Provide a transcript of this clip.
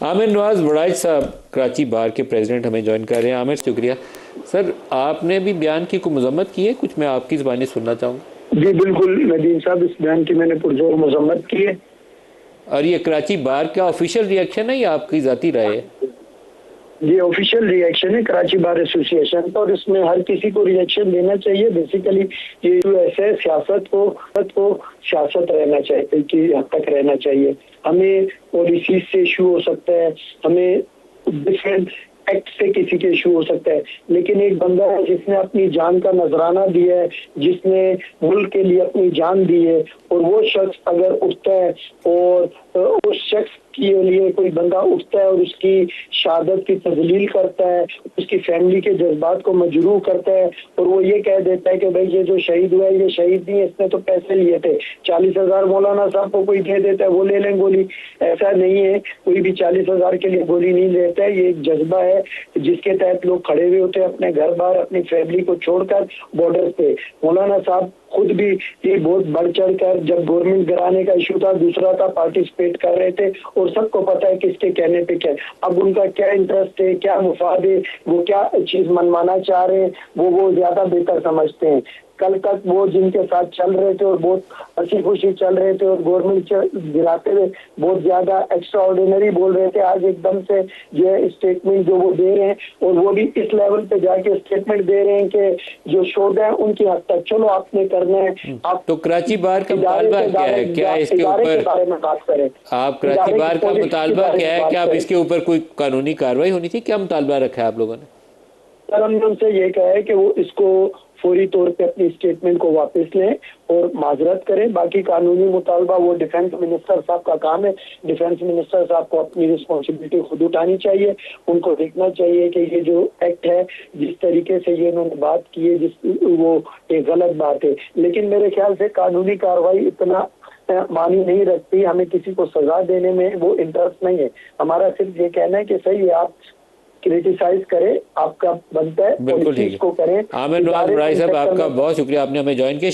आमिर नवाज वड़ाइच साहब कराची बार के प्रेसिडेंट हमें ज्वाइन कर रहे हैं। आमिर शुक्रिया सर, आपने भी बयान की कोई मजम्मत की है? कुछ मैं आपकी ज़बानी सुनना चाहूँगा। जी बिल्कुल नदीम साहब, इस बयान की मैंने पुरजोर मजम्मत की है। और ये कराची बार का ऑफिशियल रिएक्शन है या आपकी ज़ाती राय है? ये ऑफिशियल रिएक्शन है कराची बार एसोसिएशन का, और इसमें हर किसी को रिएक्शन देना चाहिए। बेसिकली ये जो ऐसे सियासत को सियासत रहना चाहिए कि हद तक रहना चाहिए। हमें पॉलिसी से इशू हो सकता है, हमें डिफरेंट एक्ट से किसी के इशू हो सकता है, लेकिन एक बंदा है जिसने अपनी जान का नजराना दिया है, जिसने मुल्क के लिए अपनी जान दी है, और वो शख्स अगर उठता है और उस शख्स के लिए कोई बंदा उठता है और उसकी शहादत की तजलील करता है, उसकी फैमिली के जज्बात को मजरूह करता है, और वो ये कह देता है कि भाई ये जो शहीद हुआ है ये शहीद नहीं है, इसने तो पैसे लिए थे। 40,000 मौलाना साहब को कोई दे देता है, वो ले लें गोली। ऐसा नहीं है, कोई भी 40,000 के लिए गोली नहीं लेता है। ये एक जज्बा है जिसके तहत लोग खड़े हुए होते हैं अपने घर बार, अपनी फैमिली को छोड़कर बॉर्डर पे। मौलाना साहब खुद भी ये बहुत बढ़ चढ़ कर, जब गवर्नमेंट गिराने का इशू था, दूसरा था, पार्टिसिपेट कर रहे थे, और सबको पता है किसके कहने पे क्या। अब उनका क्या इंटरेस्ट है, क्या मुफाद है, वो क्या चीज मनवाना चाह रहे हैं, वो ज्यादा बेहतर समझते हैं। कल तक वो जिनके साथ चल रहे थे और बहुत हंसी खुशी चल रहे थे और गवर्नमेंट गिराते हुए बहुत ज्यादा एक्स्ट्रा ऑर्डिनरी बोल रहे थे, आज एकदम से ये स्टेटमेंट जो वो दे रहे हैं, और वो भी इस लेवल पे जाके स्टेटमेंट दे रहे हैं कि जो शोध है उनकी हद तक चलो आपने करना है। आप तो कराची बार का मुतालबा क्या है? क्या इसके ऊपर बारे में बात करें? आप कराची बार का मुतालबा क्या है? क्या आप इसके ऊपर कोई कानूनी कार्रवाई होनी थी? क्या मुतालबा रखा है आप लोगों ने? सर, हमने उनसे ये कहा है कि वो इसको फौरी तौर पे अपनी स्टेटमेंट को वापस लें और माजरत करें। बाकी कानूनी मुतालबा वो डिफेंस मिनिस्टर साहब का काम है। डिफेंस मिनिस्टर साहब को अपनी रिस्पॉन्सिबिलिटी खुद उठानी चाहिए। उनको देखना चाहिए कि ये जो एक्ट है, जिस तरीके से ये उन्होंने बात की है, वो एक गलत बात है। लेकिन मेरे ख्याल से कानूनी कार्रवाई इतना मानी नहीं रखती। हमें किसी को सजा देने में वो इंटरेस्ट नहीं है। हमारा सिर्फ ये कहना है कि सही है, आप क्रिटिसाइज करें, आपका बनता है, बिल्कुल ठीक को करें। है। आमिर नवाज वड़ाइच साहब, आपका बहुत शुक्रिया, आपने हमें ज्वाइन किया।